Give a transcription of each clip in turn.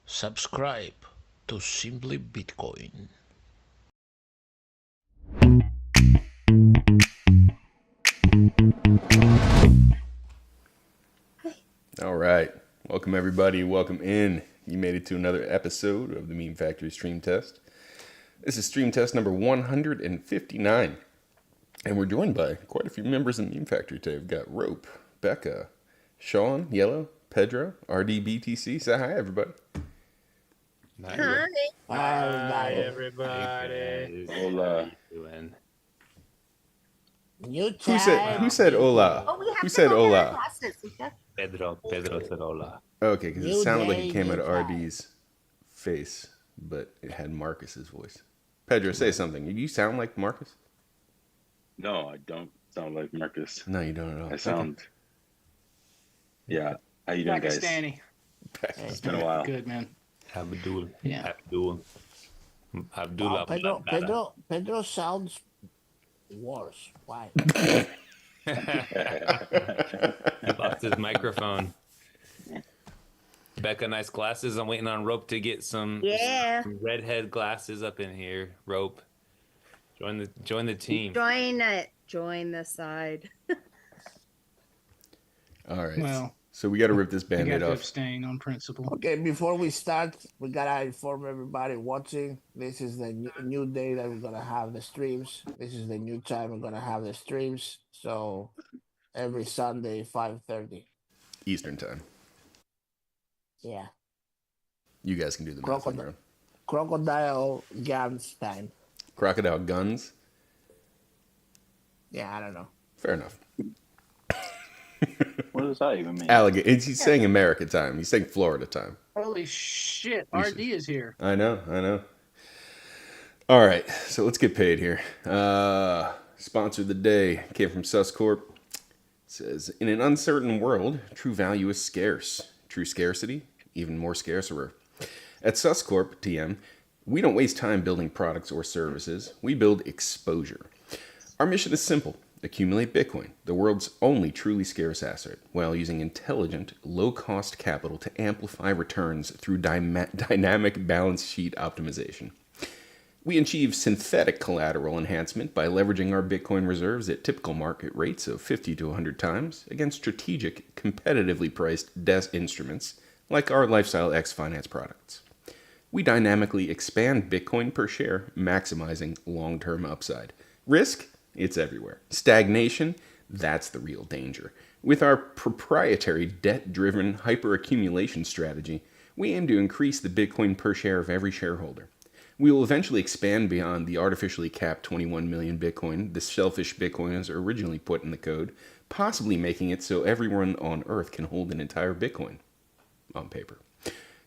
Subscribe to Simply Bitcoin. All right. Welcome, everybody. Welcome in. You made it to another episode of the Meme Factory Stream Test. This is Stream Test number 159. And we're joined by quite a few members of the Meme Factory today. We've got Rope, Becca, Sean, Yellow, Pedro, RDBTC. Say hi, everybody. Hi. Hi, everybody. Hola. How you doing? New Who said hola? Oh, we have Who to said go get our hola? glasses. We have- Pedro said hola. Okay, because it New sounded like day, it came out new of time. RD's face, but it had Marcus's voice. Pedro, say something. You sound like Marcus? No, I don't sound like Marcus. No, you don't at all. I sound. Yeah. How you doing, guys? Pakistani. It's been a while. Good, man. Abdul. Yeah. Abdul. Abdullah. Pedro sounds worse. Why? He lost his microphone. Becca, nice glasses. I'm waiting on Rope to get some redhead glasses up in here. Rope, join the team. Join the side. All right. Well, So we got to rip this I got band-aid to off. abstain on principle. Okay, before we start, we gotta inform everybody watching. This is the new day that we're gonna have the streams. This is the new time we're gonna have the streams. So every Sunday, 5:30. Eastern time. Yeah. You guys can do the math on your own. Crocodile Gans time. Crocodile guns. Yeah, I don't know. Fair enough. What does that even mean? Alligator. He's saying America time. He's saying Florida time. Holy shit. You RD is here. I know. All right. So let's get paid here. Sponsor of the day came from Suscorp. It says, in an uncertain world, true value is scarce. True scarcity, even more scarcer. At Suscorp TM, we don't waste time building products or services. We build exposure. Our mission is simple. Accumulate Bitcoin, the world's only truly scarce asset, while using intelligent, low-cost capital to amplify returns through dynamic balance sheet optimization. We achieve synthetic collateral enhancement by leveraging our Bitcoin reserves at typical market rates of 50 to 100 times against strategic, competitively priced debt instruments like our Lifestyle X Finance products. We dynamically expand Bitcoin per share, maximizing long-term upside. Risk? It's everywhere. Stagnation? That's the real danger. With our proprietary debt-driven hyperaccumulation strategy, we aim to increase the Bitcoin per share of every shareholder. We will eventually expand beyond the artificially capped 21 million Bitcoin the selfish Bitcoiners originally put in the code, possibly making it so everyone on Earth can hold an entire Bitcoin on paper.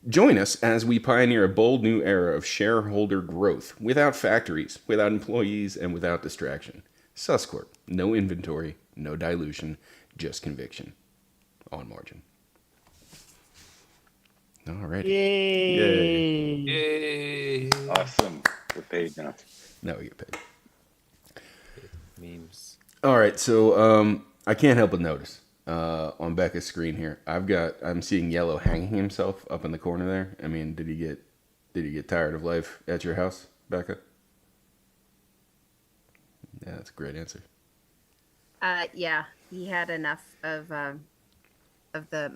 Join us as we pioneer a bold new era of shareholder growth without factories, without employees, and without distraction. Suscorp, no inventory, no dilution, just conviction. On margin. All right. Yay! Yay! Awesome. We're paid now. Now we get paid. Memes. All right, so I can't help but notice on Becca's screen here, I'm seeing Yellow hanging himself up in the corner there. I mean, did he get tired of life at your house, Becca? Yeah, that's a great answer. Yeah, he had enough of the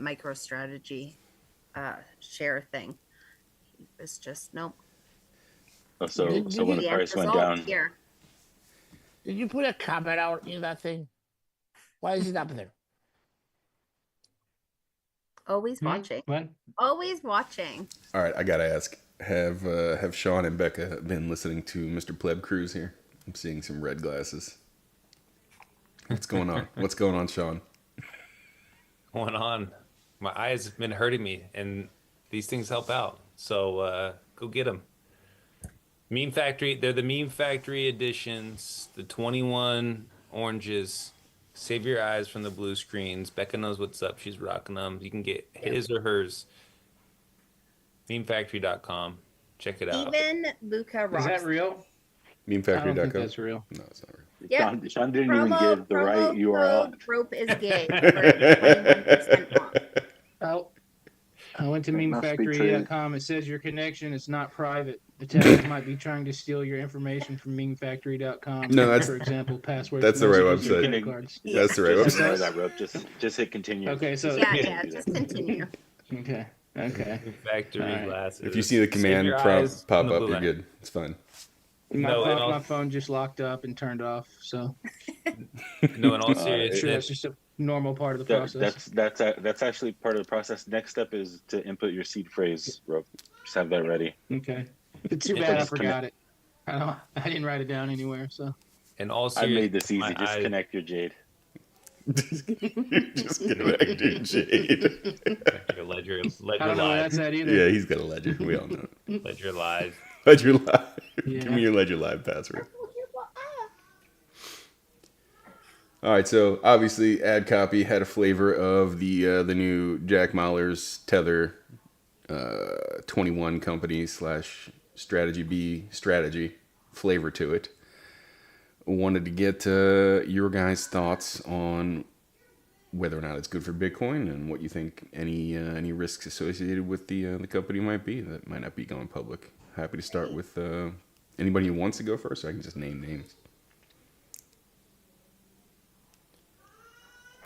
MicroStrategy share thing. He was just nope. Oh, so when the The end price went result down, here. Did you put a comment out in that thing? Why is it up there? Always watching. What? Always watching. All right, I gotta ask: Have Sean and Becca been listening to Mr. Pleb Cruise here? I'm seeing some red glasses. What's going on? What's going on, Sean? Going on? My eyes have been hurting me, and these things help out. So go get them. Meme Factory. They're the Meme Factory editions. The 21 oranges. Save your eyes from the blue screens. Becca knows what's up. She's rocking them. You can get his or hers. Memefactory.com. Check it out. Even Luca Is rocks. that real? I don't think Memefactory.com? that's real. No, it's not real. Yeah. Sean didn't even give the right URL. Code Rope is gay for 21% off. Oh, I went went to It must be true. memefactory.com. It says your connection is not private. Attackers might be trying to steal your information from memefactory.com. No, that's- for example, passwords, that's the right messages, or website. credit cards. That's the right Just website. ignore that, Rope. Just hit continue. Okay, so- Yeah, hit yeah, continue just continue. Okay. Okay. Factory Alright. glasses. If you see the Save command your prompt eyes pop from the up, blue you're light. good. It's fine. My phone just locked up and turned off. So No, in all I'm sure seriousness, that's just a normal part of the process. That's actually part of the process. Next step is to input your seed phrase, Rope. Just have that ready. Okay. It's too Yeah, bad I just forgot it. I didn't write it down anywhere. So in all I made this seriousness, easy. Just connect your Jade. Just connect your Jade. your ledger, I ledger don't know where live, that's at either. Yeah, he's got a ledger. We all know it. ledger live. Ledger Live. Yeah. Give me your Ledger Live password. All right, so obviously, ad copy had a flavor of the new Jack Mahler's Tether 21 company / strategy B strategy flavor to it. Wanted to get your guys' thoughts on whether or not it's good for Bitcoin and what you think any risks associated with the company might be that might not be going public. Happy to start with anybody who wants to go first. So I can just name names.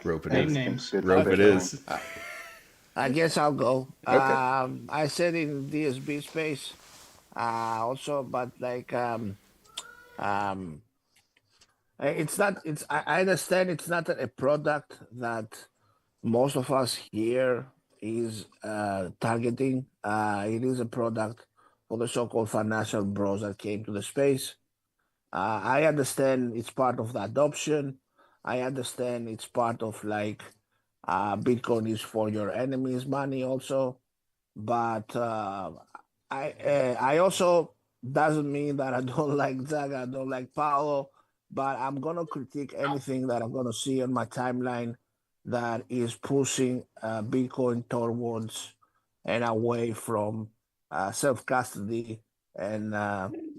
Rope it Name is. names. Rope it is. I guess I'll go. Okay. I said in DSB space, also, but like, it's not. It's. I understand it's not a product that most of us here is targeting. It is a product for the so-called financial bros that came to the space. I understand it's part of the adoption. I understand it's part of like Bitcoin is for your enemy's money also, but I also doesn't mean that I don't like Zaga, I don't like Paolo, but I'm gonna critique anything that I'm gonna see on my timeline that is pushing Bitcoin towards and away from self custody and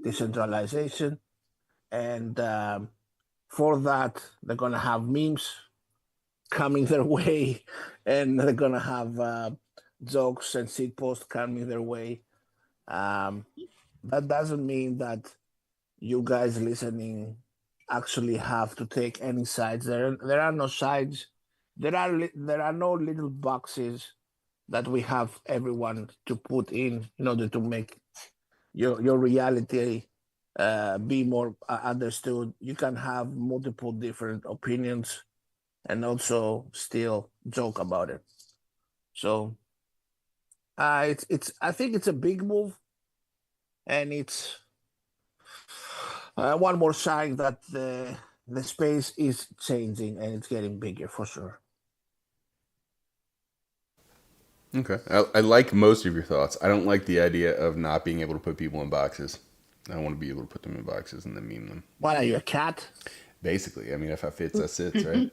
decentralization, and for that they're gonna have memes coming their way, and they're gonna have jokes and seed posts coming their way. That doesn't mean that you guys listening actually have to take any sides. There are no sides. There are no little boxes that we have everyone to put in order to make your reality be more understood. You can have multiple different opinions and also still joke about it. So it's I think it's a big move, and it's one more sign that the space is changing and it's getting bigger for sure. Okay. I like most of your thoughts. I don't like the idea of not being able to put people in boxes. I want to be able to put them in boxes and then meme them. What are you, a cat? Basically, I mean, if I fits, that sits, right?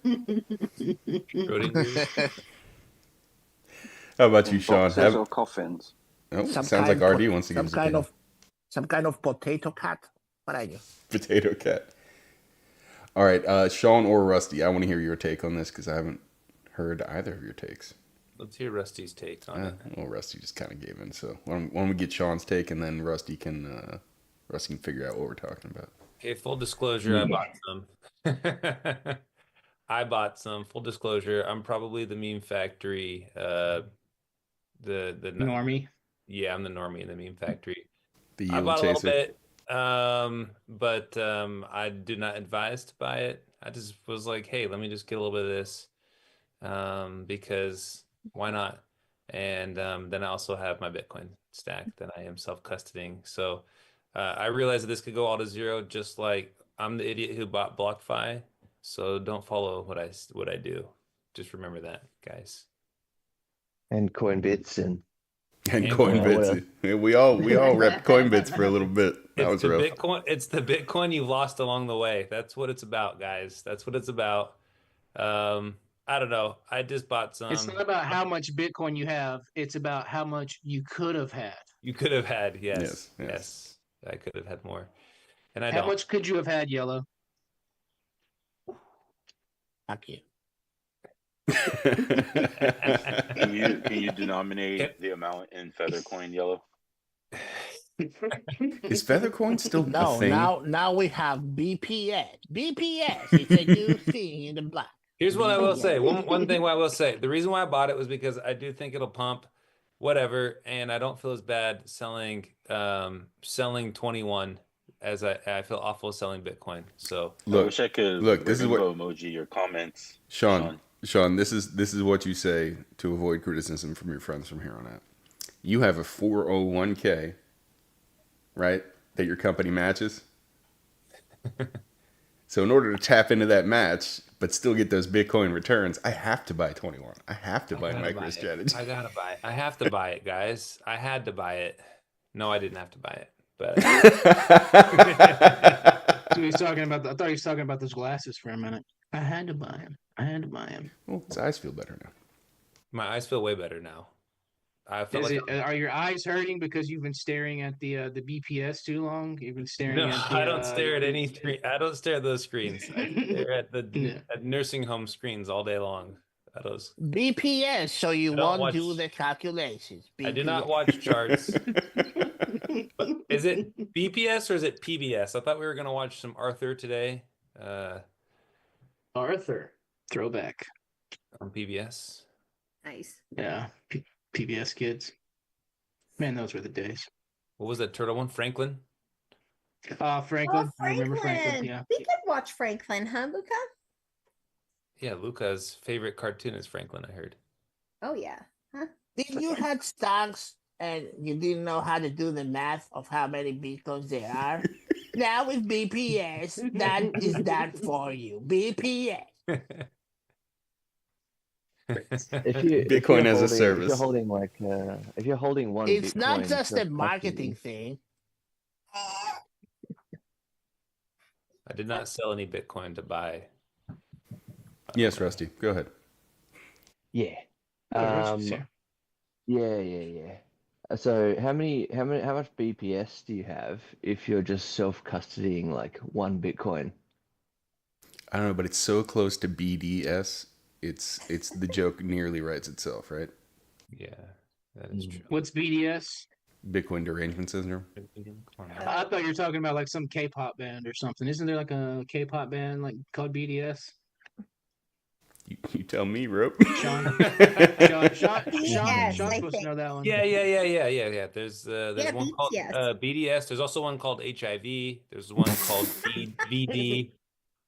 Schrodinger. How about you, Sean? Boxes or coffins? Oh, Some sounds like kind RD of- wants to give some his opinion. some kind of potato cat. What are you? Potato cat. All right, Sean or Rusty, I want to hear your take on this because I haven't heard either of your takes. Let's hear Rusty's take on it. Well, Rusty just kind of gave in, so why don't we get Sean's take and then Rusty can figure out what we're talking about. Okay, full disclosure, I bought some. I bought some. Full disclosure, I'm probably the meme factory. The Normie. Yeah, I'm the normie in the meme factory. The I yield bought a little chaser. bit, but I do not advise to buy it. I just was like, hey, let me just get a little bit of this, because why not? And then I also have my Bitcoin stack that I am self-custodying. So I realized that this could go all to zero, just like I'm the idiot who bought BlockFi. So don't follow what I do. Just remember that, guys. And Coinbits and And And Coinbits. We all repped Coinbits for a little bit. That was the rough. Bitcoin. It's the Bitcoin you've lost along the way. That's what it's about, guys. That's what it's about. I don't know. I just bought some. It's not about how much Bitcoin you have. It's about how much you could have had. You could have had, Yes, yes. yes. I could have had more, and I How don't. much could you have had, Yellow? Fuck you. Can you denominate the amount in Feathercoin yellow? Is Feathercoin still a No, thing? now we have BPS. BPS is a new thing in the black. Here's what I will BPS. say. One thing I will say. The reason why I bought it was because I do think it'll pump, whatever, and I don't feel as bad selling 21 as I feel awful selling Bitcoin. So I Look, wish I could look, this is what rainbow emoji your comments. Sean, this is what you say to avoid criticism from your friends from here on out. You have a 401k, right? That your company matches. So in order to tap into that match, but still get those Bitcoin returns, I have to buy 21. I have to buy MicroStrategy. I gotta buy it. I have to buy it, guys. I had to buy it. No, I didn't have to buy it, but So he's talking about. I thought he was talking about those glasses for a minute. I had to buy him. I had to buy him. Well, his eyes feel better now. my eyes feel way better now. I feel Is like it, are your eyes hurting because you've been staring at the BPS too long? You've been staring no, at the. I don't stare at any screen. I don't stare at those screens. I stare at the Yeah. at nursing home screens all day long. At those. BPS, so you I don't won't do watch- the calculations. I do not BPS. watch charts. But is it BPS or is it PBS? I thought we were gonna watch some Arthur today. Arthur, throwback. On PBS. Nice. Yeah, PBS kids. Man, those were the days. What was that turtle one? Franklin? Franklin. Oh, I remember Franklin. Yeah. We could watch Franklin, huh, Luca? Yeah, Luca's favorite cartoon is Franklin, I heard. Oh yeah. Huh? Did you had stocks and you didn't know how to do the math of how many bitcoins there are? Now with BPS, that is that for you. BPS. If you Bitcoin as a If service. you're holding if you're holding one, It's not Bitcoin, just it's a costing marketing you- thing. I did not sell any Bitcoin to buy. Yes, Rusty, go ahead. Yeah. Oh, Roach is here. Yeah. So how much BPS do you have if you're just self-custodying like one Bitcoin? I don't know, but it's so close to BDS. It's the joke nearly writes itself, right? Yeah, that is true. What's BDS? Bitcoin derangement syndrome. I thought you were talking about like some K-pop band or something. Isn't there like a K-pop band like called BDS? You tell me, Rope. Sean, Yes, Sean's I supposed to think. know that one. Yeah. There's Yeah, one called BTS. BDS. There's also one called HIV. There's one called VD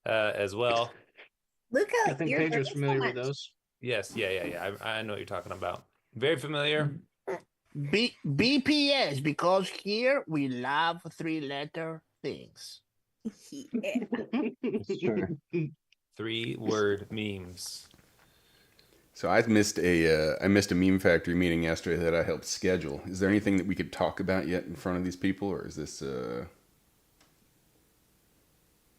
as well. Luca, I think you're Pedro's learning so familiar with much. those. Yes, yeah. I know what you're talking about. Very familiar. BPS, because here we love 3-letter things. Yeah. It's true. 3-word memes. So I missed a meme factory meeting yesterday that I helped schedule. Is there anything that we could talk about yet in front of these people, or is this?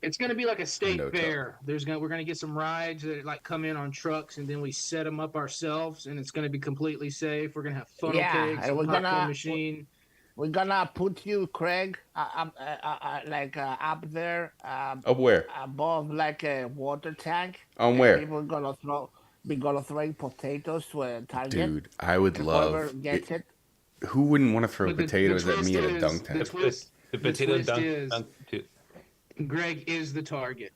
It's gonna be like a state No fair. We're gonna get some rides that like come in on trucks, and then we set them up ourselves, and it's gonna be completely safe. We're gonna have funnel Yeah, cakes, and a we're popcorn gonna- machine. We're gonna put you, Craig, up there, Up where? above like a water tank. On and where? People gonna throw potatoes to a target. Dude, I would and whoever love. gets it. Who wouldn't want to throw But the potatoes at twist me at a is- dunk the tank? twist- The the potato twist dunk, is- dunk too. Greg is the target.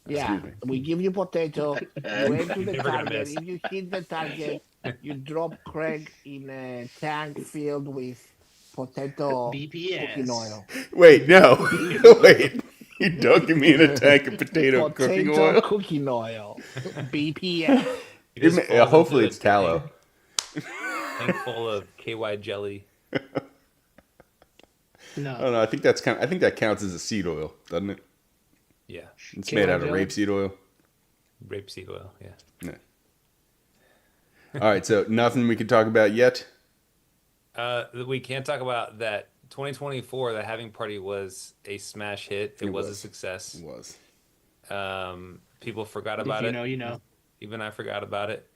Yeah, Excuse me. we give you potato. You aim to the Never gonna target. miss. If you hit the target, you drop Craig in a tank filled with potato BPS. cooking oil. Wait, no. Wait. You're dunking me in a tank of potato cooking Potato oil? cooking oil. BPS. It just falls into Hopefully the it's tallow. Tank full of KY jelly. No. Oh no, I think that counts as a seed oil, doesn't it? Yeah, It's KY made out of jelly? rapeseed oil. rapeseed oil. Yeah. No. All right, so nothing we could talk about yet. We can't talk about that. 2024, the having party was a smash hit. It was a was. success. It was. People forgot If about you it. know, you know. Even I forgot about it.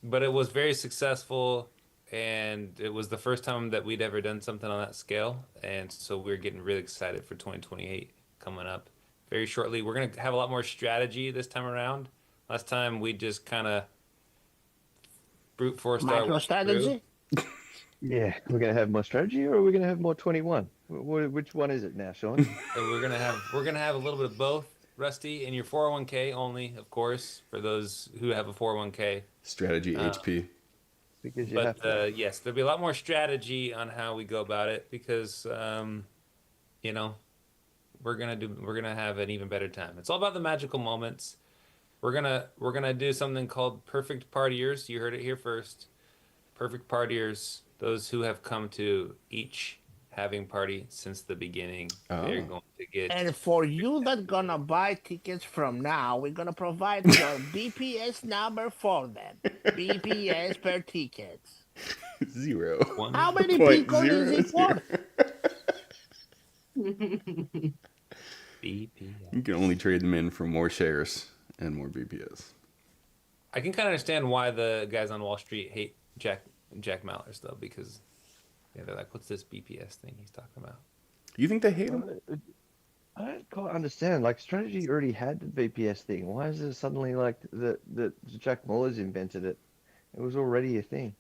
But it was very successful, and it was the first time that we'd ever done something on that scale, and so we're getting really excited for 2028 coming up very shortly. We're gonna have a lot more strategy this time around. Last time we just kind of brute forced our way through. MicroStrategy. Yeah, we're gonna have more strategy, or are we gonna have more 21? Which one is it now, Sean? So we're gonna have a little bit of both, Rusty, in your 401k only, of course, for those who have a 401k. Strategy Uh, HP. Because you have But to. yes, there'll be a lot more strategy on how we go about it because you know, we're gonna have an even better time. It's all about the magical moments. We're gonna do something called perfect partiers. You heard it here first. Perfect partiers. Those who have come to each having party since the beginning, they're Oh. going to get. And for you that gonna buy tickets from now, we're gonna provide your BPS number for them. BPS per tickets. 0. one. How many Point Bitcoin is it zero worth? BPS. You can only trade them in for more shares and more BPS. I can kind of understand why the guys on Wall Street hate Jack Mallers though, because they're like, "What's this BPS thing he's talking about?" You think they hate them? I don't quite understand. Like, strategy already had the VPS thing. Why is it suddenly like that Jack Muller's invented it? It was already a thing.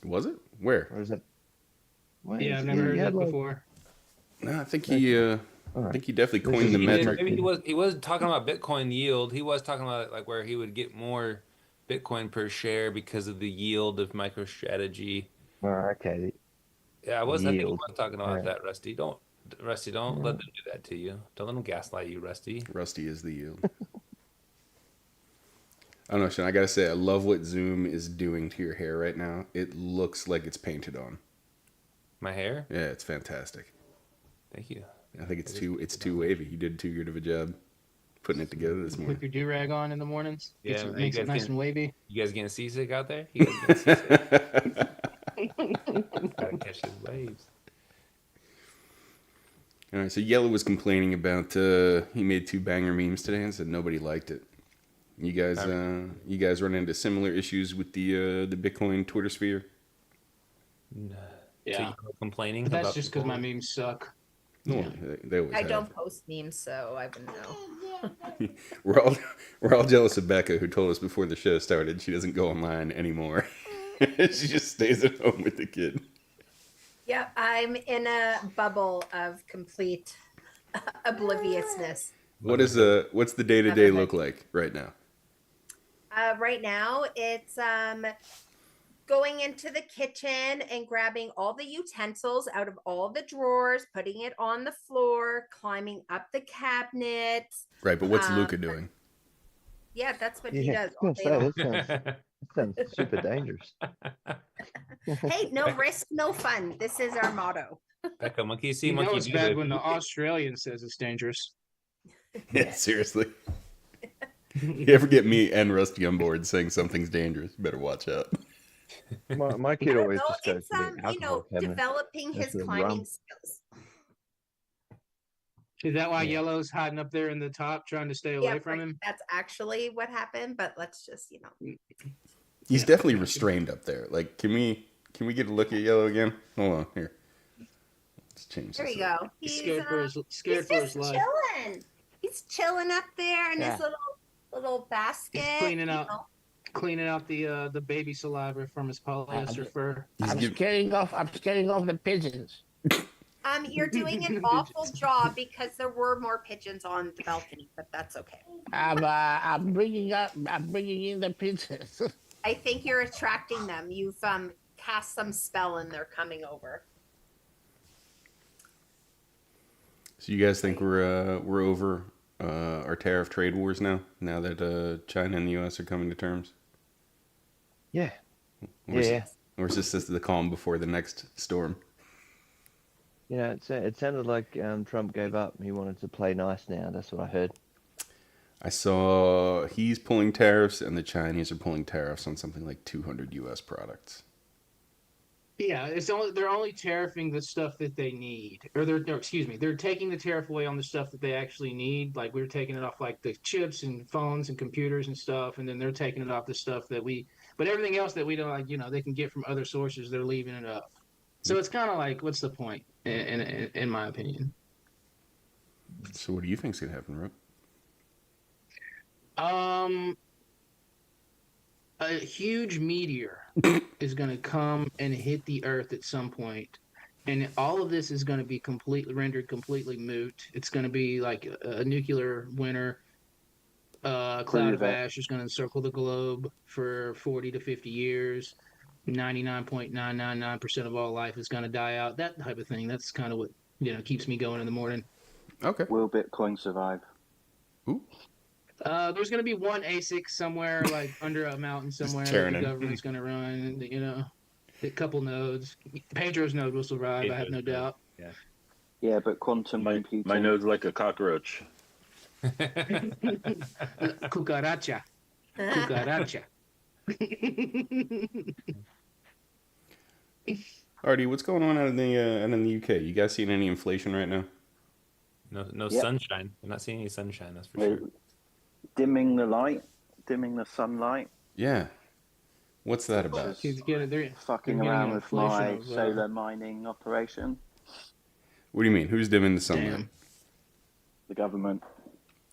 Was it? Where? Or is that? Well, Yeah, I've never heard that before. No, I think he. I Alright. think he definitely This coined is- the he metric. Maybe he was talking about Bitcoin yield. He was talking about like where he would get more Bitcoin per share because of the yield of MicroStrategy. Oh, okay. Yeah, I think he Yield. was talking about Alright. that, Rusty. Don't let them do that to you. Don't let them gaslight you, Rusty. Rusty is the yield. I don't know, Sean. I gotta say, I love what Zoom is doing to your hair right now. It looks like it's painted on. My hair? Yeah, it's fantastic. Thank you. I think it's too wavy. You did too good of a job putting it together this Put morning. your do-rag on in the mornings. Yeah, It you makes it guys nice can- and wavy. You guys getting seasick out there? You guys getting seasick? Gotta catch those waves. All right, so Yellow was complaining about he made 2 banger memes today and said nobody liked it. You guys run into similar issues with the Bitcoin Twitter sphere? So Yeah. you were complaining But that's about just because my people- memes suck. No, they always I have. don't post memes, so I wouldn't know. We're all jealous of Becca, who told us before the show started she doesn't go online anymore. She just stays at home with the kid. Yep, I'm in a bubble of complete obliviousness. What's the day-to-day look like right now? Right now, it's going into the kitchen and grabbing all the utensils out of all the drawers, putting it on the floor, climbing up the cabinets. Right, but what's Um, Luca doing? Yeah, that's what he Yeah, does I all was day gonna long. say, that sounds super dangerous. Hey, no risk, no fun. This is our motto. Becca, monkey see, You know monkey it's do. bad If when the you- Australian says it's dangerous. Yeah, seriously. You ever get me and Rusty on board saying something's dangerous, you better watch out. My I kid don't always know, just goes it's to the alcohol cabinet. developing That's his the climbing rum. skills. Is that why Yeah. Yellow's hiding up there in the top trying to stay away Yeah, from him? that's actually what happened, but let's just, He's Yeah, definitely gotcha. restrained up there. Like, can we get a look at Yellow again? Hold on, here. Let's change there this. you up. go. He's He's scared for his he's for his just life. chilling. He's chilling up there in his Yeah. little basket. cleaning you out know. Cleaning out the baby saliva from his polyester fur. He's I'm giv- scaring off the pigeons. You're doing an awful job because there were more pigeons on the balcony, but that's okay. I'm bringing in the pigeons. I think you're attracting them. You've cast some spell and they're coming over. So you guys think we're over our tariff trade wars now? Now that China and the U.S. are coming to terms? Yeah. Or is, Yeah. or is this just the calm before the next storm? You know, it sounded like Trump gave up. He wanted to play nice now. That's what I heard. I saw he's pulling tariffs and the Chinese are pulling tariffs on something like 200 U.S. products. Yeah, they're only tariffing the stuff that they need, or they're taking the tariff away on the stuff that they actually need. Like we're taking it off like the chips and phones and computers and stuff, and then they're taking it off the stuff but everything else that we don't like, they can get from other sources, they're leaving it up. So it's kind of like, what's the point, in my opinion? So what do you think's gonna happen, Rob? A huge meteor is going to come and hit the Earth at some point, and all of this is going to be rendered completely moot. It's going to be like a nuclear winter. Cloud Prove of it. ash is going to encircle the globe for 40 to 50 years. 99.999% of all life is going to die out. That type of thing. That's kind of what keeps me going in the morning. Okay. Will Bitcoin survive? Ooh. There's going to be one ASIC somewhere, like under a mountain somewhere, that the turning. government's going to run. A couple nodes. Pedro's node will survive. I have no Pedro's node. doubt. Yeah, but quantum computing. My node's like a cockroach. Cucaracha. Cucaracha. Artie, what's going on out in the UK? You guys seeing any inflation right now? No Yep. sunshine. I'm not seeing any sunshine. That's for They're sure. dimming the light, dimming the sunlight, Yeah. What's that about? He's getting there. fucking They're getting around with inflation my of, solar mining operation. What do you mean? Who's dimming the sunlight? Damn. The government.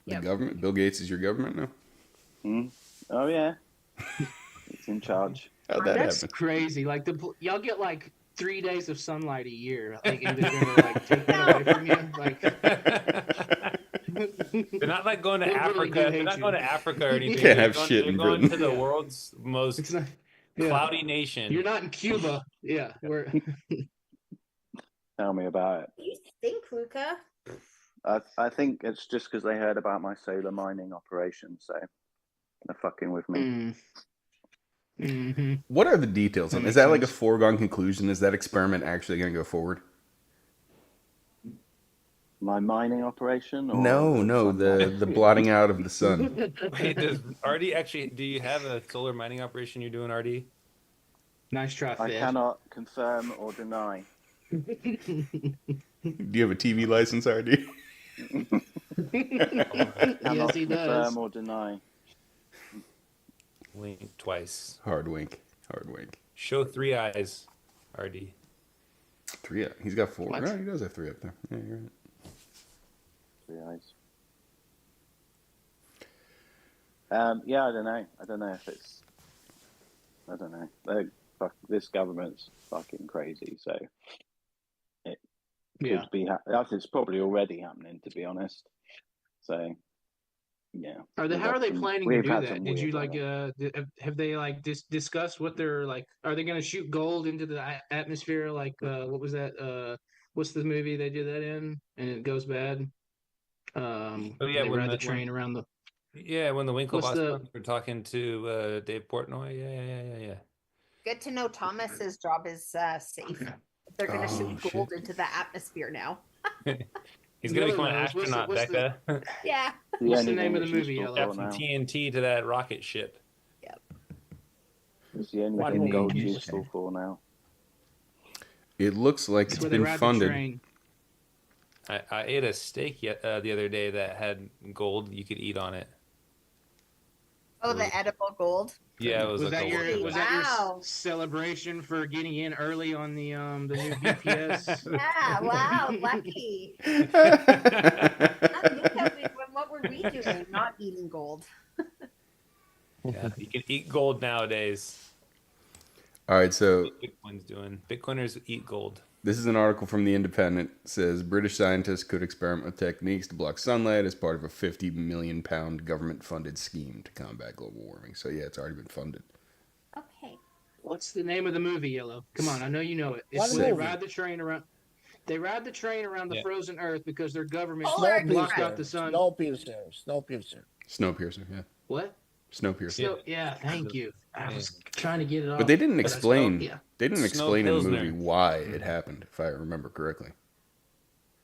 The Yep. government? Bill Gates is your government now? Oh yeah, it's in charge. How'd that That's happen? crazy. Like y'all get like 3 days of sunlight a year. Like, and they're gonna like take that away from you. Like, They're not like going to They really Africa. do They're hate not you. going to Africa or anything. can't They're have going, shit they're in going Britain. to the world's most it's not. Yeah. cloudy nation. You're not in Cuba. Yeah. We're Tell me about it. What do you think, Luca? I think it's just because they heard about my solar mining operation, so they're fucking with me. Mm-hmm. What are the details? That Is makes that like a sense. foregone conclusion? Is that experiment actually going to go forward? My mining operation? Or No, the blotting out of the sun. Wait, does Artie actually? Do you have a solar mining operation you're doing, Artie? Nice try, I Fed. cannot confirm or deny. Do you have a TV license, RD? Yes, he does. Confirm or deny. Wink twice. Hard wink. Hard wink. Show 3 eyes, Artie. 3. He's got 4. What? No, he does have 3 up there. Yeah, you're right. 3 eyes. Yeah, I don't know. I don't know if it's. I don't know. This government's fucking crazy. So it Yeah. could be. I think it's probably already happening, to be honest. So yeah. How We've are had they some- planning to we've do had that? some Did you weird like weather. have they like discussed what they're like? Are they going to shoot gold into the atmosphere? Like what was that? What's the movie they did that in? And it goes bad. Oh, They when ride the train around the. Yeah, when the What's the- Winklevoss were talking to Dave Portnoy. Yeah. Good to know Thomas's job is safe. They're going to Oh, shoot gold into the atmosphere now. He's gonna No, become an no, astronaut, what's the- Becca. Yeah. What's the only name thing of the it's movie, useful Yellow? for Got some now. TNT to that rocket ship. It's the only What thing movie gold's did you useful say? for now. It looks like That's it's where they been ride the funded. train. I ate a steak the other day that had gold you could eat on it. Oh, the edible gold. Yeah, it was, Was like that a your workout. was that your Wow. celebration for getting in early on the new BPS? Yeah, wow, lucky. What were we doing? Not eating gold. Yeah, you can eat gold nowadays. All right, so What Bitcoin's doing. Bitcoiners eat gold. this is an article from The Independent. It says British scientists could experiment with techniques to block sunlight as part of a £50 million government-funded scheme to combat global warming. So yeah, it's already been funded. Okay. What's the name of the movie, Yellow? Come on, I know you know it. What It's where they movie? ride the train around. They ride the train around the Yeah. frozen Earth because their government Polar blocked Express. out the sun. Snowpiercer. Snowpiercer, yeah. What? Snowpiercer. Still, yeah, thank you. I was trying to get it off. But they didn't but I explain. spelled- yeah. They didn't Snow explain in the Pilsner. movie why it happened, if I remember correctly.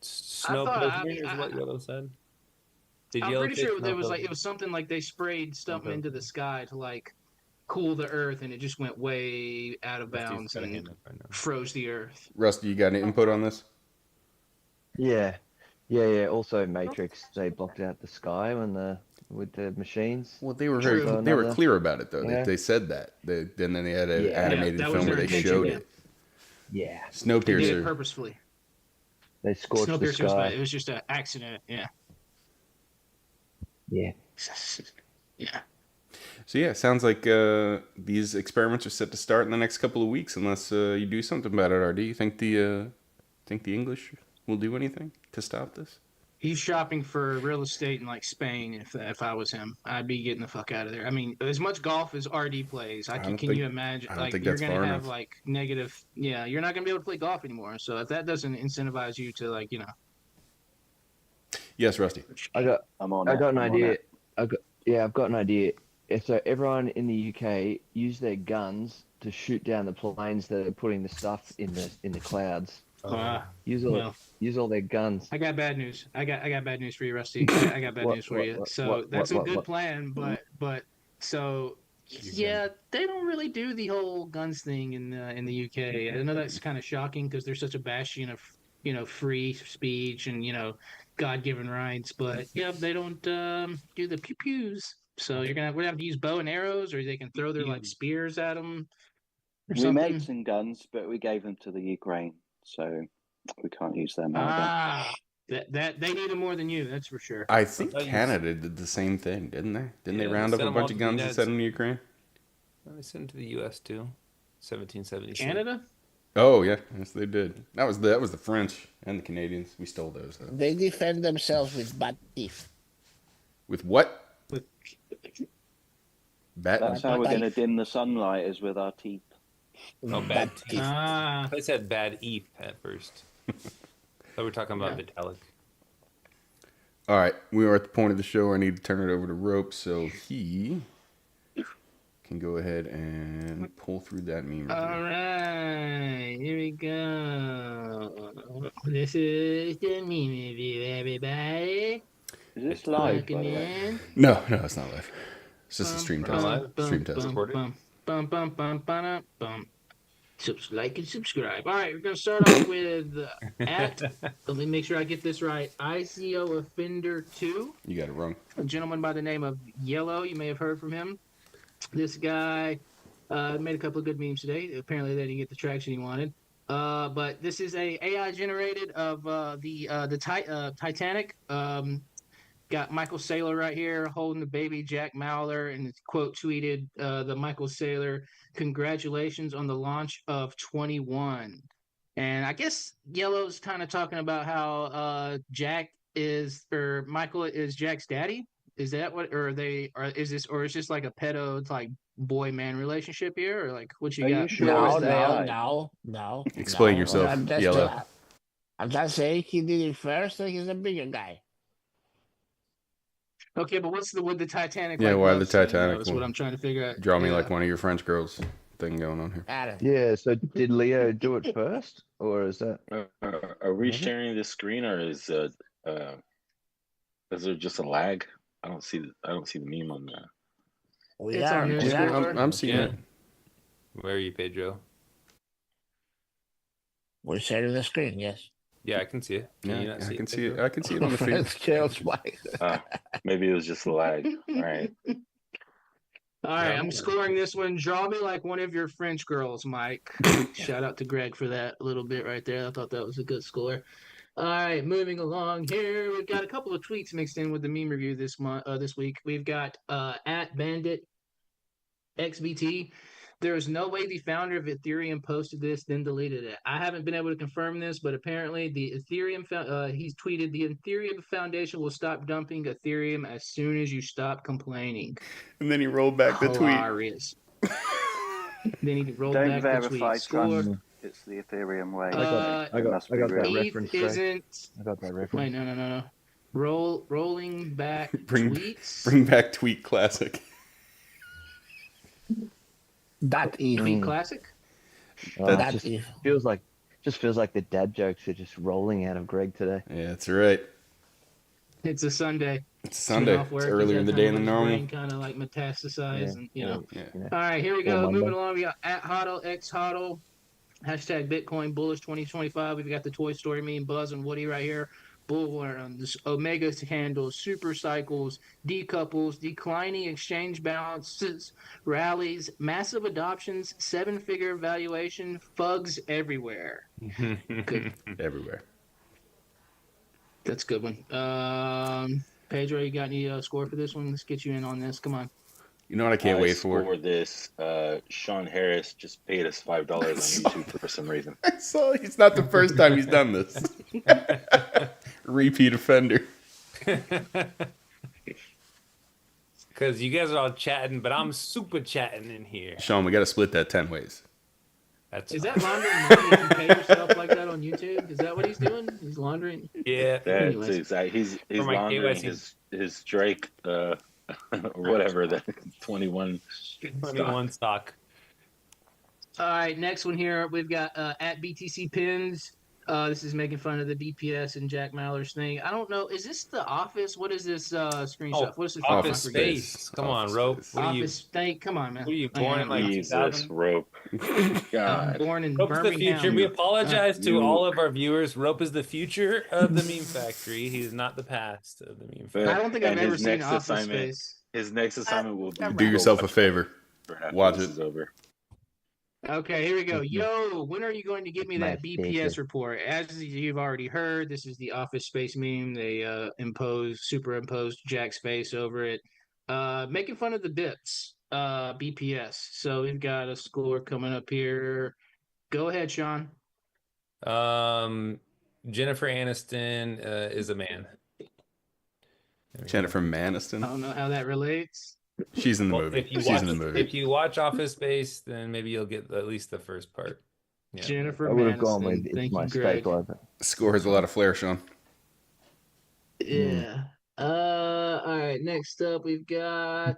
Snow thought- Pilsner is what Yellow said. Did I'm Yellow pretty say sure there Snow was like it Pilsner? was something like they sprayed something Okay. into the sky to like cool the Earth, and it just went way out of Rusty's bounds got a and hand up right now. froze the Earth. Rusty, you got any input on this? Yeah. Also, Matrix, they blocked out the sky with the machines. Well, they were True. they were Another- clear about it though. Yeah. They said that. Then they had an Yeah. animated Yeah, that was film where their they intention, showed yeah. it. Yeah. They did it Snowpiercer. purposefully. They scorched the Snowpiercer was bad. sky. It was just an accident. Yeah. Yeah. Yeah. So yeah, sounds like these experiments are set to start in the next couple of weeks, unless you do something about it. RD, you think the English will do anything to stop this? He's shopping for real estate in like Spain. If I was him, I'd be getting the fuck out of there. I mean, as much golf as RD plays, I don't can think- you imagine? I don't Like think you're that's gonna far have enough. like negative. Yeah, you're not gonna be able to play golf anymore. So if that doesn't incentivize you to like, Yes, Rusty. I got I'm on I it. got an I'm on idea. it. I've got an idea. So everyone in the UK use their guns to shoot down the planes that are putting the stuff in the clouds. Use all their guns. I got bad news. I got bad news for you, Rusty. I got bad news for you. So that's a good plan, but so yeah, they don't really do the whole guns thing in the UK. I know that's kind of shocking because they're such a bastion of free speech and God-given rights, but yeah, they don't do the pew pews. So we're gonna have to use bow and arrows, or they can throw their like spears at them or We something. made some guns, but we gave them to the Ukraine, so we can't use them either. Ah, that they need them more than you. That's for sure. I think thought you Canada did the same thing, didn't they? Didn't they Yeah, round they up a sent 'em bunch all of to the guns and United send them to Ukraine? They sent it to the U.S. too. 1776. Canada? Oh yeah, yes they did. That was the French and the Canadians. We stole those. Though. They defend themselves with bad teeth. With what? With Bat. That's how we're going to dim the sunlight, is with our teeth. Oh, Bad bad teeth. I said bad ETH at first. So we're talking about Vitalik. All right, we are at the point of the show where I need to turn it over to Rope, so he can go ahead and pull through that meme. All right, here we go. This is the meme review, everybody. Is this live, by Welcome the way? in. No, it's not live. It's just a stream test. live? Stream test. Recorded? Bum. Like and subscribe. All right, we're gonna start off with at. Let me make sure I get this right. ICO Offender 2. You got it wrong. A gentleman by the name of Yellow. You may have heard from him. This guy made a couple of good memes today. Apparently, they didn't get the traction he wanted. But this is a AI generated of the Titanic. Got Michael Saylor right here holding the baby Jack Mauler, and it's quote tweeted the Michael Saylor, "Congratulations on the launch of 21." And I guess Yellow's kind of talking about how Michael is Jack's daddy. Is that what, or is this like a pedo like boy man relationship here, or like what you Are got? you sure? No. Explain no. yourself, That's Yellow. I'm just saying he did it first, so he's a bigger guy. Okay, but what's with the Titanic? Yeah, like, why love the scene, Titanic That's what one? I'm trying to figure out. Draw me Yeah. like one of your French girls thing going on here. Adam. Yeah. So did Leo do it first, or is that? Are we sharing this screen, or is there just a lag? I don't see the meme on there. We It's are. on We news are. report. I'm seeing it. Where are you, Pedro? We're sharing the screen. Yes. Yeah, I can see it. Can you Yeah, not I can see Pedro? it. I can see it on the feed. Let's kill Spike. Maybe it was just a lag. All right. All right, Yeah. I'm scoring this one. Draw me like one of your French girls, Mike. Shout out to Greg for that little bit right there. I thought that was a good score. All right, moving along here, we've got a couple of tweets mixed in with the meme review this week. We've got at Bandit XBT. There is no way the founder of Ethereum posted this, then deleted it. I haven't been able to confirm this, but apparently the Ethereum, he's tweeted, the Ethereum Foundation will stop dumping Ethereum as soon as you stop complaining. And then he rolled back the tweet. Hilarious. Then he rolled Don't back the verify tweet. Score. trust. It's the Ethereum way. I It got must be that real. ETH reference. Greg. isn't. I got that Wait, reference. no. Rolling back Bring- tweets. Bring back Tweet Classic. That Tweet ETH. classic. That Just ETH. feels like the dad jokes are just rolling out of Greg today. Yeah, that's right. It's a Sunday. It's Sunday. Off It's work, earlier in the day than normal. Kind of like metastasize, and Yeah. All right, here we Or go. Monday. Moving along, we got at Hodl X Hodl, hashtag Bitcoin Bullish 2025. We've got the Toy Story meme, Buzz and Woody right here. Bull this Omega handles, super cycles, decouples, declining exchange balances, rallies, massive adoptions, 7-figure valuation, fugs everywhere. Good. Everywhere. That's a good one. Pedro, you got any score for this one? Let's get you in on this. Come on. You know what I can't wait for? For this, Sean Harris just paid us $5 on YouTube for some reason. I saw it's not the first time he's done this. Repeat offender. Because you guys are all chatting, but I'm super chatting in here. Sean, we got to split that 10 ways. Is that laundering money if you pay yourself like that on YouTube? Is that what he's doing? He's laundering. Yeah, that's exactly. He's laundering his Drake or whatever, the 21 stock. All right, next one here we've got at BTC Pins. This is making fun of the BPS and Jack Mallers thing. I don't know. Is this The Office? What is this screenshot? What is this? Office Space. Come on, Rope. Office Space. Come on, man. Were you born in like Jesus, 2000? Rope. God. Born in Rope's Birmingham. the future. We apologize to all of our viewers. Rope is the future of the Meme Factory. He's not the past of the Meme Factory. I don't think I've ever seen Office Space. His next assignment will be Do yourself a favor. Watch it. Is over. Okay, here we go. Yo, when are you going to give me that BPS report? As you've already heard, this is the Office Space meme. They superimposed Jack's face over it. Making fun of the bits, BPS. So we've got a score coming up here. Go ahead, Sean. Jennifer Aniston is a man. Jennifer Aniston. I don't know how that relates. She's in the movie. She's in the movie. If you watch Office Space, then maybe you'll get at least the first part. Yeah. Jennifer I would have Aniston. gone with Thank my you, Greg. staple over. Score has a lot of flair, Sean. Yeah. All right. Next up, we've got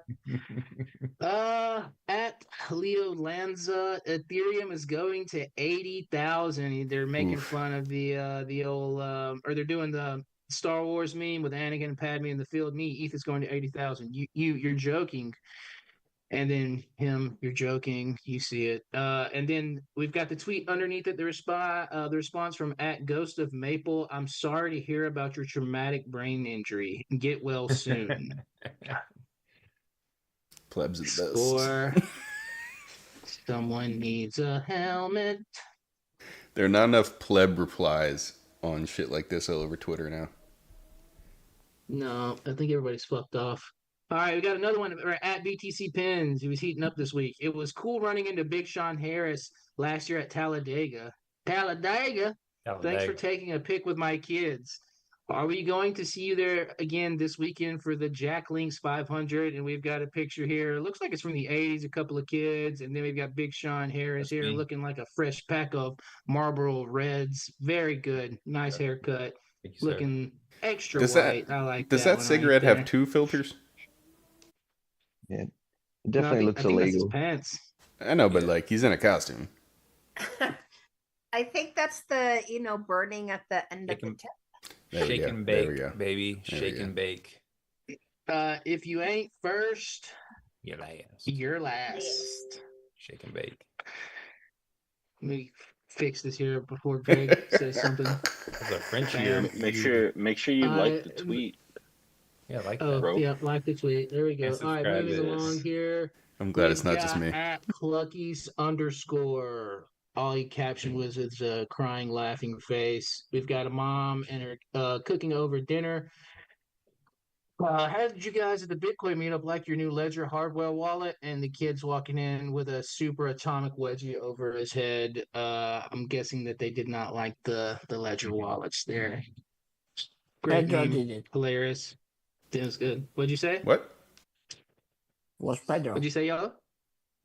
at Leo Lanza. Ethereum is going to 80,000. They're making fun of the old or they're doing the Star Wars meme with Anakin and Padme in the field. Me, ETH is going to 80,000. You're joking. And then him, you're joking. You see it. And then we've got the tweet underneath it. The response from at Ghost of Maple. I'm sorry to hear about your traumatic brain injury. Get well soon. Plebs is best. Or someone needs a helmet. There are not enough pleb replies on shit like this all over Twitter now. No, I think everybody's fucked off. All right, we got another one at BTC Pins. He was heating up this week. It was cool running into Big Sean Harris last year at Talladega. Talladega. Thanks for taking a pic with my kids. Are we going to see you there again this weekend for the Jack Links 500? And we've got a picture here. It looks like it's from the 80s, a couple of kids. And then we've got Big Sean Harris here looking like a fresh pack of Marlboro Reds. Very good. Nice haircut. Looking extra white. I like that. Does that cigarette have two filters? Yeah. It definitely looks illegal. That's his pants. I know, but like he's in a costume. I think that's the, burning at the end of the tip. Shake and bake, baby. Shake and bake. If you ain't first, you're last. You're last. Shake and bake. Let me fix this here before Greg says something. That's a French here. Make sure you like the tweet. Yeah, like that. Bro. Yeah, like the tweet. There we go. All right, moving along here. I'm glad it's not just me. At Cluckies _. All he captioned was his crying, laughing face. We've got a mom and her cooking over dinner. How did you guys at the Bitcoin meetup like your new Ledger hardware wallet? And the kid's walking in with a super atomic wedgie over his head. I'm guessing that they did not like the Ledger wallets there. Great name. Hilarious. It was good. What'd you say? What? Was Pedro. What'd you say, y'all?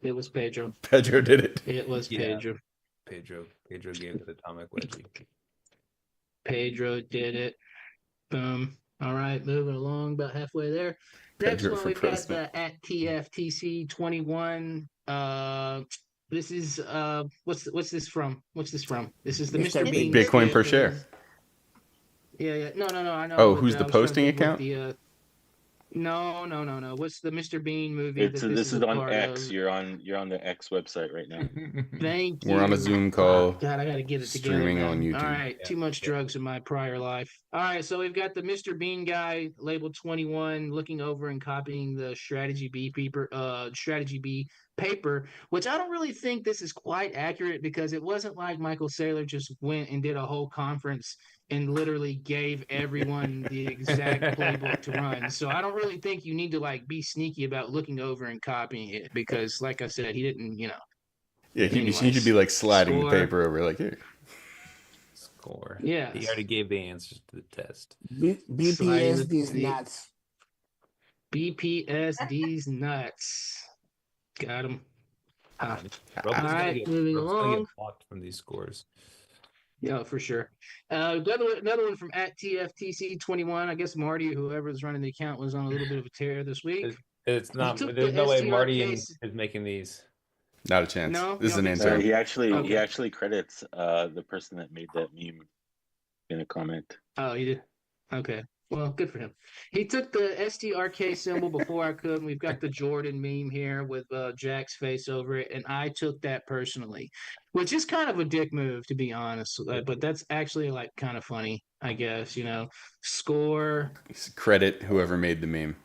It was Pedro. Pedro did it. It was Pedro. Pedro gave it atomic wedgie. Pedro did it. Boom. All right, moving along about halfway there. Next Pedro one we've president. got at TFTC21. This is what's this from? What's this from? This is the Mr. Bean. Bitcoin per share. Yeah. No. I know. Oh, who's the posting account? No. What's the Mr. Bean movie? This is on X. You're on the X website right now. Thank you. We're on a Zoom call. God, I gotta get it together. Streaming man. on YouTube. All right, too much drugs in my prior life. All right, so we've got the Mr. Bean guy labeled 21 looking over and copying the Strategy B paper, which I don't really think this is quite accurate because it wasn't like Michael Saylor just went and did a whole conference and literally gave everyone the exact playbook to run. So I don't really think you need to like be sneaky about looking over and copying it because, like I said, he didn't, you know. Yeah, you should be like sliding the paper over, like here. Score. Yeah. He already gave the answers to the test. BPSD's nuts. BPSD's nuts. Got him. All right, moving along. Get blocked from these scores. Yeah, for sure. Another one from @TFTC21. I guess Marty, whoever's running the account, was on a little bit of a tear this week. It's not. There's no way Marty is making these. Not a chance. No, this is an answer. He actually credits the person that made that meme in a comment. Oh, he did. Okay. Well, good for him. He took the STRK symbol before I could. And we've got the Jordan meme here with Jack's face over it, and I took that personally, which is kind of a dick move, to be honest. But that's actually like kind of funny, I guess. You know, score. Credit whoever made the meme.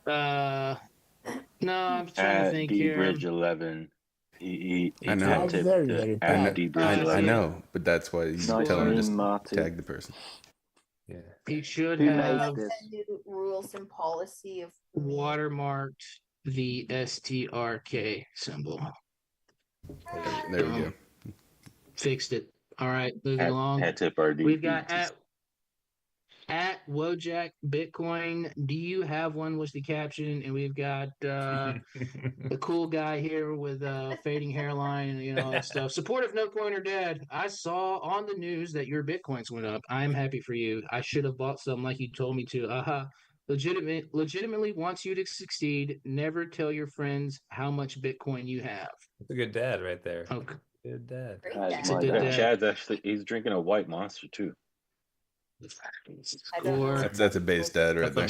No, I'm trying to think here. Bridge11. He I know. I know, but that's why you tell him to just tag the person. Yeah. He should have rules and policy of watermarked the STRK symbol. There we go. Fixed it. All right, moving along. We've got at Wojak Bitcoin. Do you have one? Was the caption, and we've got the cool guy here with fading hairline and all that stuff. Supportive no coiner dad. I saw on the news that your Bitcoins went up. I'm happy for you. I should have bought some like you told me to. Legitimately wants you to succeed. Never tell your friends how much Bitcoin you have. That's a good dad right there. Okay. Good dad. Chad's actually he's drinking a white monster too. That's a base dad right there.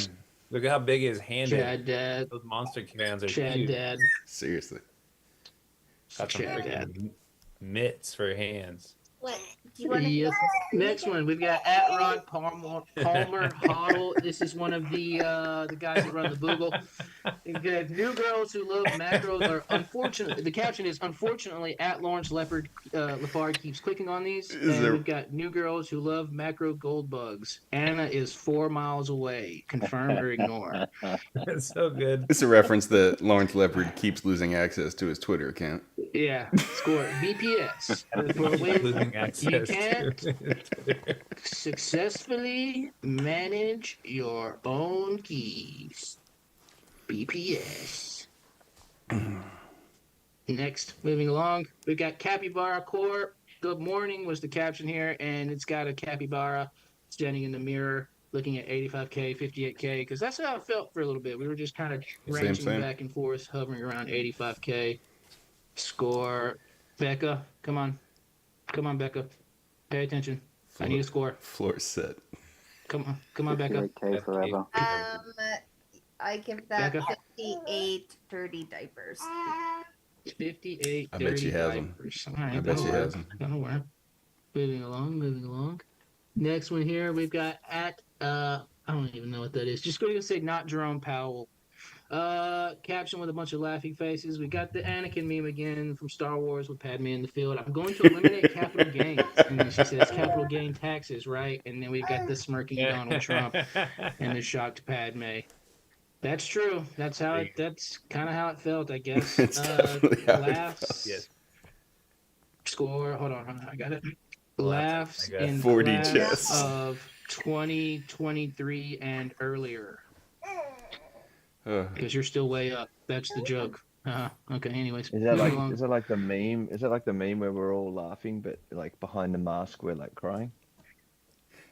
Look at how big his hand is. Chad dad. Those monster cans are Chad huge. dad. Seriously. Got some freaking mitts for hands. What? Do you want to Yes. Next one, we've got @Palmer Hoddle. This is one of the guys that run the Google. We've got new girls who love macros are unfortunately. The caption is unfortunately @Lawrence Lepard keeps clicking on these. We've got new girls who love macro gold bugs. Anna is 4 miles away. Confirm or ignore. That's so good. It's a reference that Lawrence Lepard keeps losing access to his Twitter account. Yeah, score BPS. You can't successfully manage your own keys. BPS. Next, moving along, we've got Capybara Corp. Good morning was the caption here, and it's got a capybara standing in the mirror looking at 85K, 58K, because that's how I felt for a little bit. We were just kind of ranging back and forth, hovering around 85K. Score. Becca, come on. Come on, Becca. Pay attention. I need a score. Floor set. Come on, Becca. Forever. I give that Becca? 58 dirty diapers. 58 I bet she has them. I bet she has them. That'll work. Moving along. Next one here, we've got I don't even know what that is. Just go ahead and say not Jerome Powell. Caption with a bunch of laughing faces. We got the Anakin meme again from Star Wars with Padme in the field. I'm going to eliminate capital gains. And then she says capital gain taxes, right? And then we've got the smirking Donald Trump and the shocked Padme. That's true. That's kind of how it felt, I guess. It's definitely how it laughs. Yes. Score. Hold on. I got it. Laughs in 40 class chess of 2023 and earlier. Because you're still way up. That's the joke. Okay. Anyways, is that like the meme? Is that like the meme where we're all laughing, but like behind the mask we're like crying?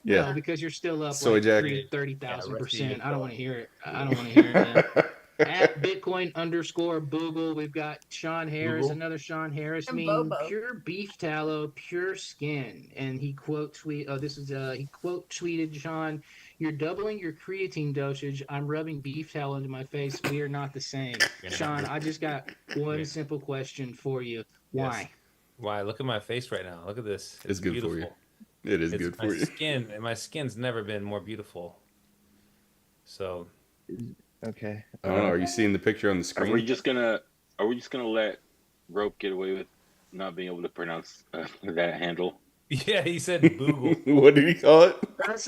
Yeah. No, because you're still up Soy like Jack. 30,000%. I don't want to hear it. I don't want to hear it. At Bitcoin_Boogle, we've got Sean Harris, another Sean Harris meme. Bobo. Pure beef tallow, pure skin. And he quote tweeted Sean, "You're doubling your creatine dosage. I'm rubbing beef tallow into my face. We are not the same." Sean, I just got one simple question for you. Why? Yes. Why? Look at my face right now. Look at this. It's good beautiful. for you. It is good for you. My skin's never been more beautiful. So. Okay. I don't know. Are you seeing the picture on the screen? Are we just gonna Are we just gonna let Rope get away with not being able to pronounce that handle? Yeah, he said Boogle. What did he call it?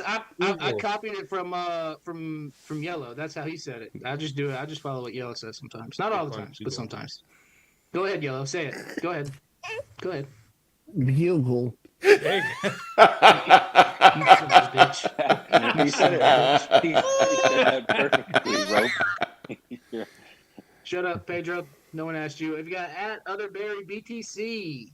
I copied it from Yellow. That's how he said it. I just do it. I just follow what Yellow says sometimes. Not all the times, but sometimes. Go ahead, Yellow. Say it. Go ahead. Go ahead. Bugle. You son of a bitch. He said it. He said that perfectly, Rope. Shut up, Pedro. No one asked you. If you got at Otherberry BTC,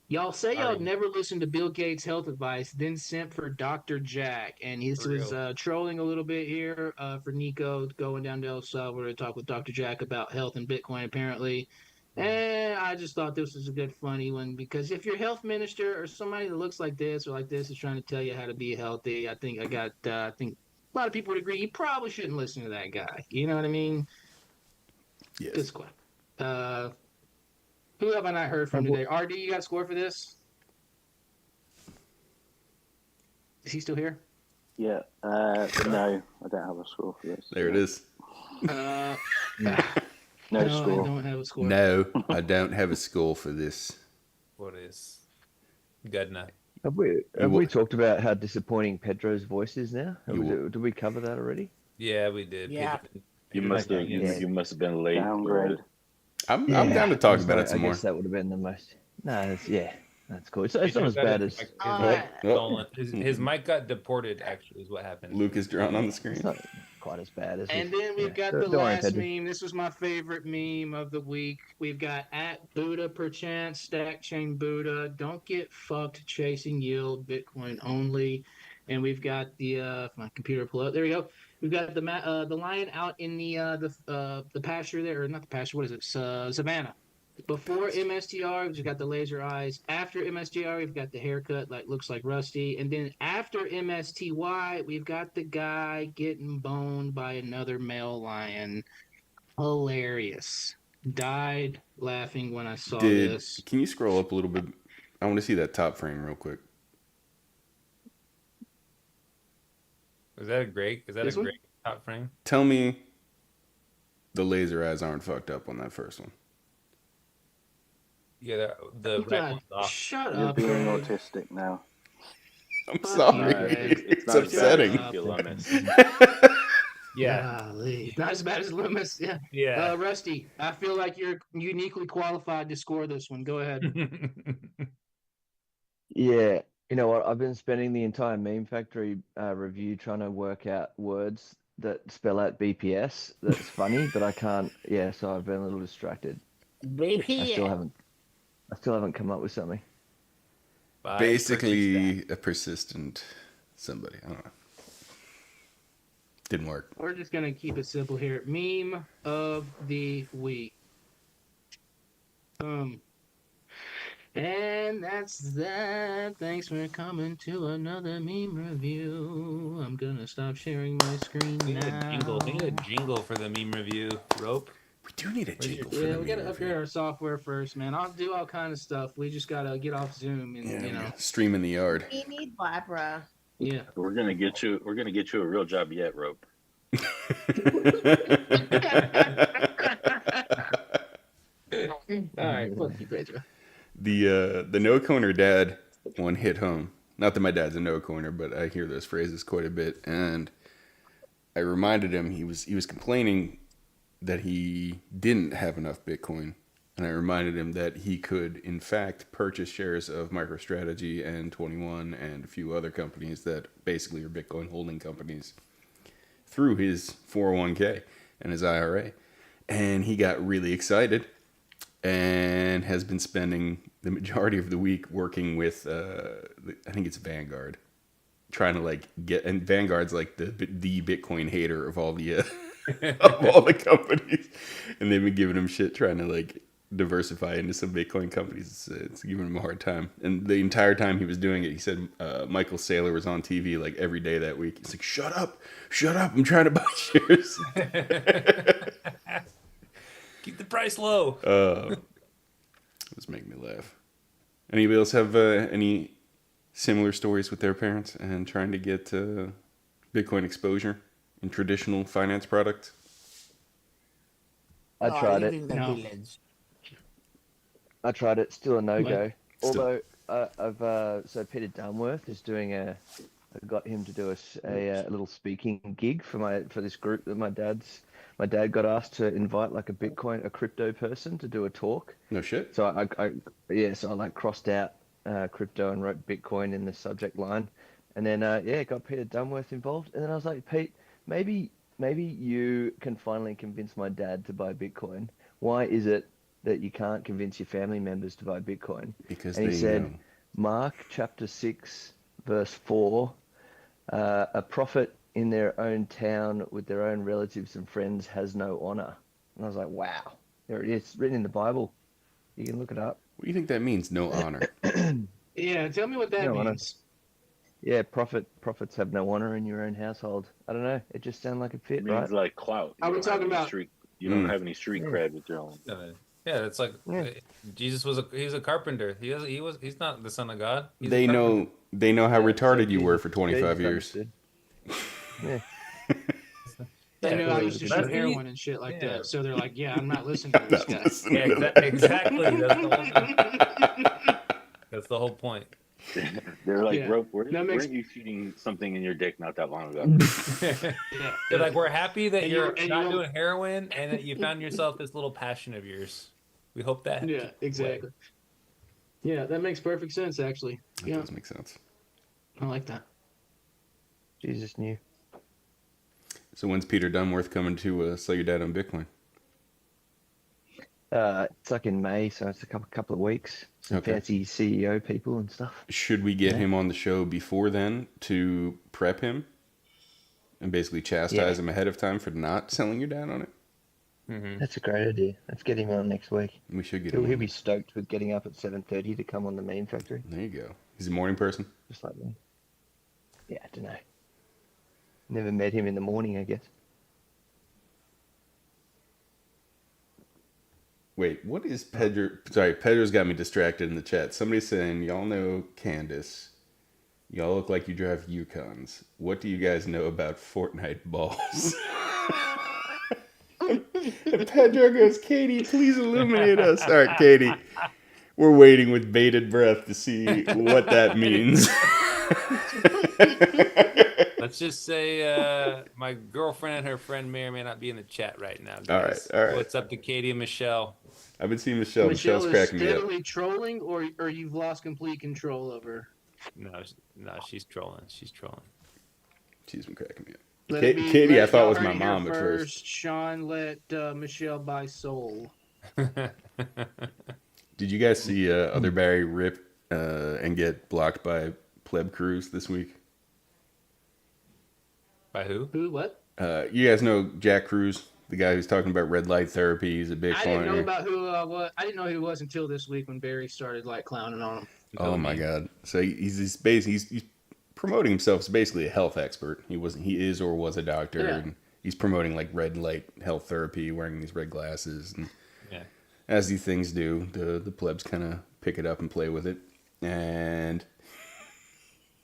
y'all say y'all never listened to Bill Gates' health advice, then sent for Dr. Jack. And he was trolling a little bit here for Nico going down to El Salvador to talk with Dr. Jack about health and Bitcoin, apparently. And I just thought this was a good, funny one because if your health minister or somebody that looks like this or like this is trying to tell you how to be healthy, I think a lot of people would agree you probably shouldn't listen to that guy. You know what I mean? Yes. Good squad. Who have I not heard from today? RD, you got a score for this? Is he still here? Yeah. No, I don't have a score for this. There it is. No score. I don't have a score. No, I don't have a score for this. What is Gudna? Have we talked about how disappointing Pedro's voice is now? Did we cover that already? Yeah, we did. Yeah. You must have been late. Downgrade. I'm down to talk about it some more. I guess that would have been the most. No, that's cool. It's not as bad as. His mic got deported. Actually, is what happened. Luke is drawn on the screen. It's not quite as bad as. And then we've got the last meme. This was my favorite meme of the week. We've got at Buddha perchance, Stack Chain Buddha. Don't get fucked chasing yield, Bitcoin only. And we've got the my computer pull up. There we go. We've got the lion out in the pasture there, or not the pasture. What is it? Savannah. Before MSTR, we've just got the laser eyes. After MSTR, we've got the haircut, looks like Rusty. And then after MSTY, we've got the guy getting boned by another male lion. Hilarious. Died laughing when I saw this. Can you scroll up a little bit? I want to see that top frame real quick. Is that a great top frame? Tell me the laser eyes aren't fucked up on that first one. Yeah, the red one's off. Shut You're up. being autistic now. I'm sorry. It's upsetting. Yeah. Golly. Not as bad as Loomis. Yeah. Yeah. Rusty, I feel like you're uniquely qualified to score this one. Go ahead. Yeah. You know what? I've been spending the entire Meme Factory review trying to work out words that spell out BPS. That's funny, but I can't. Yeah, so I've been a little distracted. BPS. I still haven't come up with something. Basically, a persistent somebody. I don't know. Didn't work. We're just gonna keep it simple here. Meme of the week. And that's that. Thanks for coming to another meme review. I'm gonna stop sharing my screen now. We need a jingle for the meme review. Rope. We do need a jingle. Yeah, we gotta upgrade our software first, man. I'll do all kind of stuff. We just gotta get off Zoom and stream in the yard. We need Labra. Yeah. We're gonna get you a real job yet, Rope. All right, fuck you, Pedro. The no coiner dad one hit home. Not that my dad's a no coiner, but I hear those phrases quite a bit. And I reminded him he was complaining that he didn't have enough Bitcoin. And I reminded him that he could, in fact, purchase shares of MicroStrategy and 21 and a few other companies that basically are Bitcoin holding companies through his 401k and his IRA. And he got really excited and has been spending the majority of the week working with, I think it's Vanguard, trying to get, and Vanguard's like the Bitcoin hater of all the of all the companies, and they've been giving him shit trying to diversify into some Bitcoin companies. It's giving him a hard time. And the entire time he was doing it, he said Michael Saylor was on TV every day that week. He's like, shut up, I'm trying to buy shares. Keep the price low. It was making me laugh. Anybody else have any similar stories with their parents and trying to get Bitcoin exposure in traditional finance products? I tried it. No. I tried it. Still a no go. Still. Although so Peter Dunworth is doing I got him to do a little speaking gig for this group that my dad got asked to invite like a crypto person to do a talk. No shit. So I like crossed out crypto and wrote Bitcoin in the subject line, and then got Peter Dunworth involved, and then I was like, Pete, maybe you can finally convince my dad to buy Bitcoin. Why is it that you can't convince your family members to buy Bitcoin? Because and he said, know. Mark chapter 6, verse 4, a prophet in their own town with their own relatives and friends has no honor. And I was like, wow, there it is. It's written in the Bible. You can look it up. What do you think that means, no honor? Yeah, tell me what that No means. honor. Yeah, prophets have no honor in your own household. I don't know. It just sounded like it fit, It means right? like clout. Are we talking about? You don't have any street cred with your own. Yeah, it's like Jesus he's a carpenter. He's not the son of God. They know how retarded you were for 25 years. Yeah. They know I used to shoot heroin and shit like that, so they're like, "Yeah, I'm not listening to this guy." Yeah, exactly. That's the whole point. They're like, "Bro, weren't you shooting something in your dick not that long ago?" They're like, "We're happy that you're not doing heroin and that you found yourself this little passion of yours. We hope that." Yeah, exactly. Yeah, that makes perfect sense, actually. That does make sense. I like that. Jesus knew. So when's Peter Dunworth coming to sell your dad on Bitcoin? It's like in May, so it's a couple of weeks. Some fancy CEO people and stuff. Should we get him on the show before then to prep him and basically chastise him ahead of time for not selling your dad on it? Mm-hmm. That's a great idea. Let's get him on next week. We should get him. He'll be stoked with getting up at 7:30 to come on the Meme Factory. There you go. He's a morning person. Just like me. Yeah, I don't know. Never met him in the morning, I guess. Wait, what is Pedro? Sorry, Pedro's got me distracted in the chat. Somebody's saying, y'all know Candace. Y'all look like you drive Yukons. What do you guys know about Fortnite balls? And Pedro goes, Katie, please illuminate us. All right, Katie. We're waiting with bated breath to see what that means. Let's just say my girlfriend and her friend may or may not be in the chat right now, guys. All right. What's up to Katie and Michelle? I've been seeing Michelle. Michelle's cracking me up. Steadily trolling, or you've lost complete control over her? No, she's trolling. She's been cracking me up. Katie, I thought was my mom at first. Sean let Michelle buy Soul. Did you guys see other Barry rip and get blocked by Pleb Cruz this week? By who? Who? What? You guys know Jack Cruz, the guy who's talking about red light therapy. He's a Bitcoiner. I didn't know about who I didn't know who he was until this week when Barry started like clowning on him. Oh my god! So he's promoting himself as basically a health expert. He is or was a doctor, and he's promoting like red light health therapy, wearing these red glasses, and as these things do, the plebs kind of pick it up and play with it. And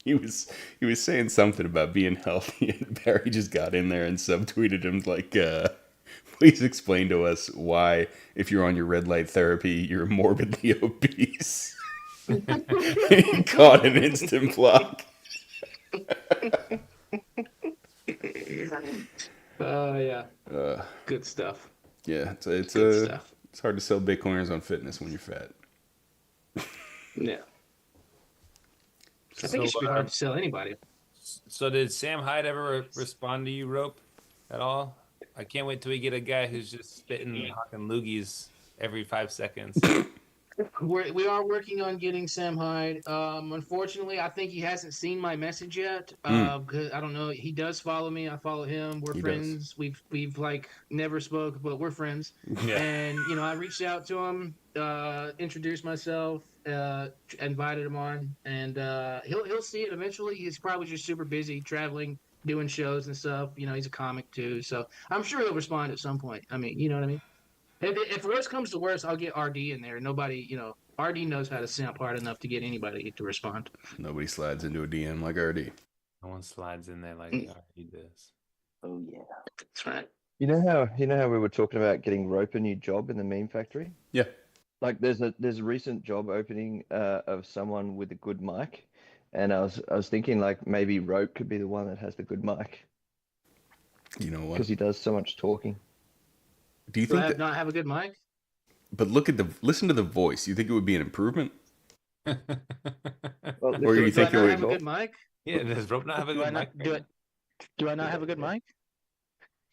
he was saying something about being healthy, and Barry just got in there and subtweeted him like, please explain to us why, if you're on your red light therapy, you're morbidly obese. He caught an instant block. Yeah. Good stuff. Yeah, it's stuff. It's hard to sell Bitcoiners on fitness when you're fat. Yeah. I think it should be hard to sell anybody. So did Sam Hyde ever respond to you, Rope, at all? I can't wait till we get a guy who's just spitting and hawking loogies every 5 seconds. We are working on getting Sam Hyde. Unfortunately, I think he hasn't seen my message yet. Because I don't know. He does follow me. I follow him. We're friends. We've like never spoke, but we're friends. Yeah. And I reached out to him, introduced myself, invited him on, and he'll see it eventually. He's probably just super busy traveling, doing shows and stuff. He's a comic too, so I'm sure he'll respond at some point. I mean, you know what I mean? If worse comes to worse, I'll get RD in there. Nobody, RD knows how to simp hard enough to get anybody to respond. Nobody slides into a DM like RD. No one slides in there like RD does. Oh yeah, that's right. You know how we were talking about getting Rope a new job in the Meme Factory? Yeah. like there's a recent job opening of someone with a good mic, and I was thinking like maybe Rope could be the one that has the good mic You know what? because he does so much talking. Do you Do I think that? not have a good mic? But listen to the voice. You think it would be an improvement? Well, Or you think do I it not would? have a good mic? Yeah, does Rope not have a Do I good not mic? do it? Do I not have a good mic?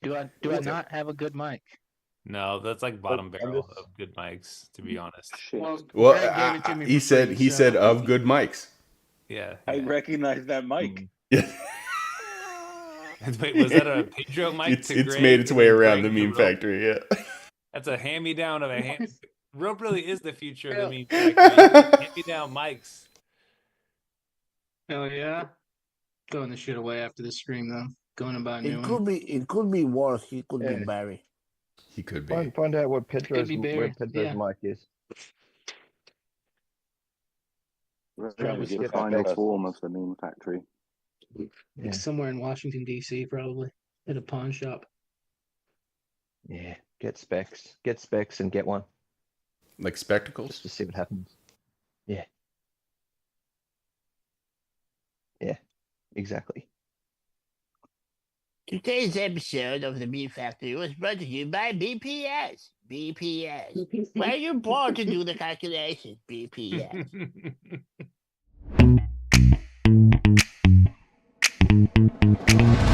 Do I not have a good mic? No, that's like bottom I'm barrel just- of good mics, to be honest. Shit. Well, Well, Greg gave it to me he for said free, so- of good mics. Yeah. I yeah. recognize that mic. Mm. Yeah. Wait, was that a Pedro mic? It's to Greg made its and way then around Greg the to meme Rope? factory. Yeah. That's a hand me down of a hand. Rope really is the future of the Yeah. meme factory. Hand me down mics. Hell yeah. Throwing the shit away after the stream though. Going and buying a new one. It could be worse. He could be Yeah. Barry. He could be. Find out what Pedro's be where Barry, Pedro's yeah. mic is. Probably get the that final back. form of the meme factory. Yeah. It's somewhere in Washington D.C. probably at a pawn shop. Yeah, get specs and get one Like spectacles. just to see what happens. Yeah. Yeah, exactly. Today's episode of the Meat Factory was brought to you by BPS. BPS. Where you're born to do the calculation. BPS.